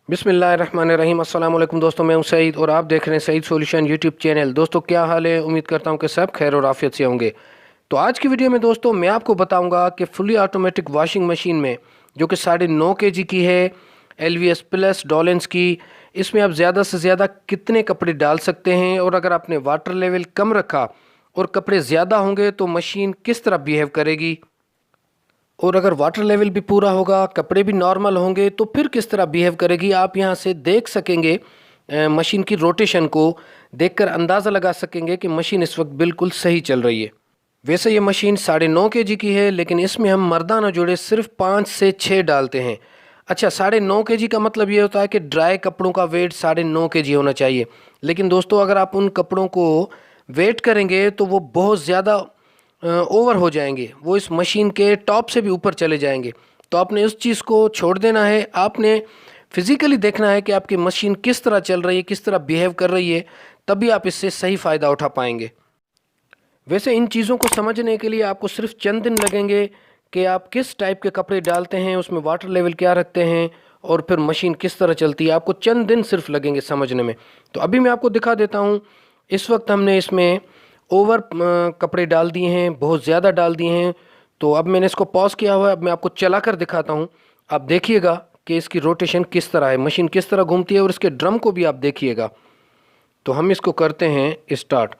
बिस्मिल्लाहिर्रहमानिर्रहीम। अस्सलाम वालेकुम दोस्तों, मैं हूं सईद और आप देख रहे हैं सईद सॉल्यूशन यूट्यूब चैनल। दोस्तों क्या हाल है? उम्मीद करता हूं कि सब खैर और आफियत से होंगे। तो आज की वीडियो में दोस्तों मैं आपको बताऊंगा कि फुली ऑटोमेटिक वॉशिंग मशीन में जो कि 9.5 kg की है, LVS प्लस डॉलेंस की, इसमें आप ज़्यादा से ज़्यादा कितने कपड़े डाल सकते हैं, और अगर आपने वाटर लेवल कम रखा और कपड़े ज़्यादा होंगे तो मशीन किस तरह बिहेव करेगी, और अगर वाटर लेवल भी पूरा होगा, कपड़े भी नॉर्मल होंगे तो फिर किस तरह बिहेव करेगी। आप यहाँ से देख सकेंगे, मशीन की रोटेशन को देखकर अंदाज़ा लगा सकेंगे कि मशीन इस वक्त बिल्कुल सही चल रही है। वैसे ये मशीन 9.5 kg की है, लेकिन इसमें हम मर्दाना जोड़े सिर्फ 5 से 6 डालते हैं। अच्छा, 9.5 kg का मतलब ये होता है कि ड्राई कपड़ों का वेट 9.5 kg होना चाहिए। लेकिन दोस्तों अगर आप उन कपड़ों को वेट करेंगे तो वो बहुत ज़्यादा ओवर हो जाएंगे, वो इस मशीन के टॉप से भी ऊपर चले जाएंगे। तो आपने उस चीज़ को छोड़ देना है। आपने फिज़िकली देखना है कि आपकी मशीन किस तरह चल रही है, किस तरह बिहेव कर रही है, तभी आप इससे सही फ़ायदा उठा पाएंगे। वैसे इन चीज़ों को समझने के लिए आपको सिर्फ चंद दिन लगेंगे कि आप किस टाइप के कपड़े डालते हैं, उसमें वाटर लेवल क्या रखते हैं, और फिर मशीन किस तरह चलती है। आपको चंद दिन सिर्फ लगेंगे समझने में। तो अभी मैं आपको दिखा देता हूँ। इस वक्त हमने इसमें ओवर कपड़े डाल दिए हैं, बहुत ज़्यादा डाल दिए हैं। तो अब मैंने इसको पॉज किया हुआ है। अब मैं आपको चला कर दिखाता हूँ। आप देखिएगा कि इसकी रोटेशन किस तरह है, मशीन किस तरह घूमती है, और इसके ड्रम को भी आप देखिएगा। तो हम इसको करते हैं स्टार्ट।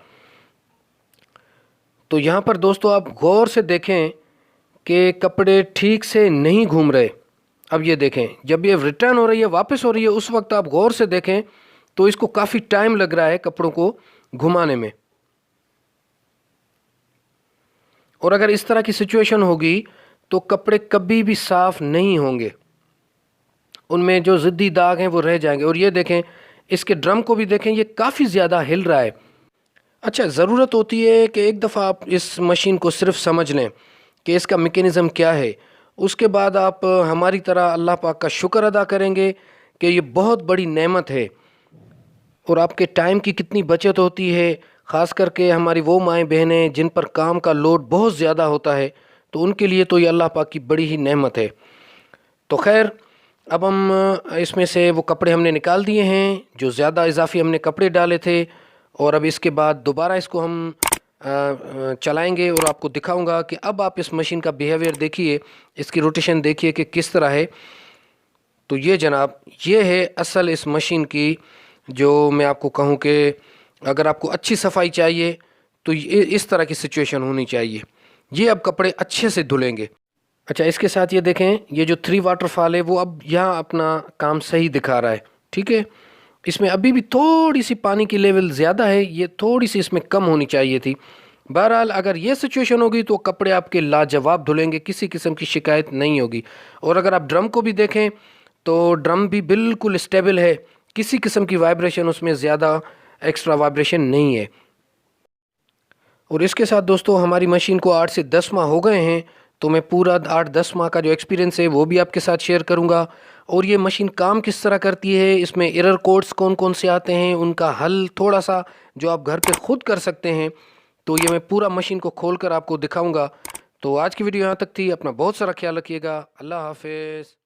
तो यहाँ पर दोस्तों आप गौर से देखें कि कपड़े ठीक से नहीं घूम रहे। अब ये देखें, जब ये रिटर्न हो रही है, वापस हो रही है, उस वक्त आप गौर से देखें तो इसको काफ़ी टाइम लग रहा है कपड़ों को घुमाने में। और अगर इस तरह की सिचुएशन होगी तो कपड़े कभी भी साफ नहीं होंगे, उनमें जो ज़िद्दी दाग हैं वो रह जाएंगे। और ये देखें, इसके ड्रम को भी देखें, ये काफ़ी ज़्यादा हिल रहा है। अच्छा, ज़रूरत होती है कि एक दफ़ा आप इस मशीन को सिर्फ समझ लें कि इसका मैकेनिज़्म क्या है। उसके बाद आप हमारी तरह अल्लाह पाक का शुक्र अदा करेंगे कि ये बहुत बड़ी नेमत है, और आपके टाइम की कितनी बचत होती है। ख़ास करके हमारी वो माएँ बहनें जिन पर काम का लोड बहुत ज़्यादा होता है, तो उनके लिए तो ये अल्लाह पाक की बड़ी ही नेमत है। तो खैर, अब हम इसमें से वो कपड़े हमने निकाल दिए हैं जो ज़्यादा इजाफी हमने कपड़े डाले थे, और अब इसके बाद दोबारा इसको हम चलाएंगे और आपको दिखाऊंगा कि अब आप इस मशीन का बिहेवियर देखिए, इसकी रोटेशन देखिए कि किस तरह है। तो ये जनाब, ये है असल इस मशीन की, जो मैं आपको कहूँ कि अगर आपको अच्छी सफाई चाहिए तो ये इस तरह की सिचुएशन होनी चाहिए। ये अब कपड़े अच्छे से धुलेंगे। अच्छा, इसके साथ ये देखें, ये जो 3 वाटरफॉल है वो अब यहाँ अपना काम सही दिखा रहा है। ठीक है, इसमें अभी भी थोड़ी सी पानी की लेवल ज़्यादा है, ये थोड़ी सी इसमें कम होनी चाहिए थी। बहरहाल अगर ये सिचुएशन होगी तो कपड़े आपके लाजवाब धुलेंगे, किसी किस्म की शिकायत नहीं होगी। और अगर आप ड्रम को भी देखें तो ड्रम भी बिल्कुल स्टेबल है, किसी किस्म की वाइब्रेशन उसमें ज़्यादा एक्स्ट्रा वाइब्रेशन नहीं है। और इसके साथ दोस्तों हमारी मशीन को 8 से 10 माह हो गए हैं, तो मैं पूरा 8-10 माह का जो एक्सपीरियंस है वो भी आपके साथ शेयर करूंगा। और ये मशीन काम किस तरह करती है, इसमें एरर कोड्स कौन कौन से आते हैं, उनका हल थोड़ा सा जो आप घर पे खुद कर सकते हैं, तो ये मैं पूरा मशीन को खोल कर आपको दिखाऊंगा। तो आज की वीडियो यहाँ तक थी। अपना बहुत सारा ख्याल रखिएगा। अल्लाह हाफिज़।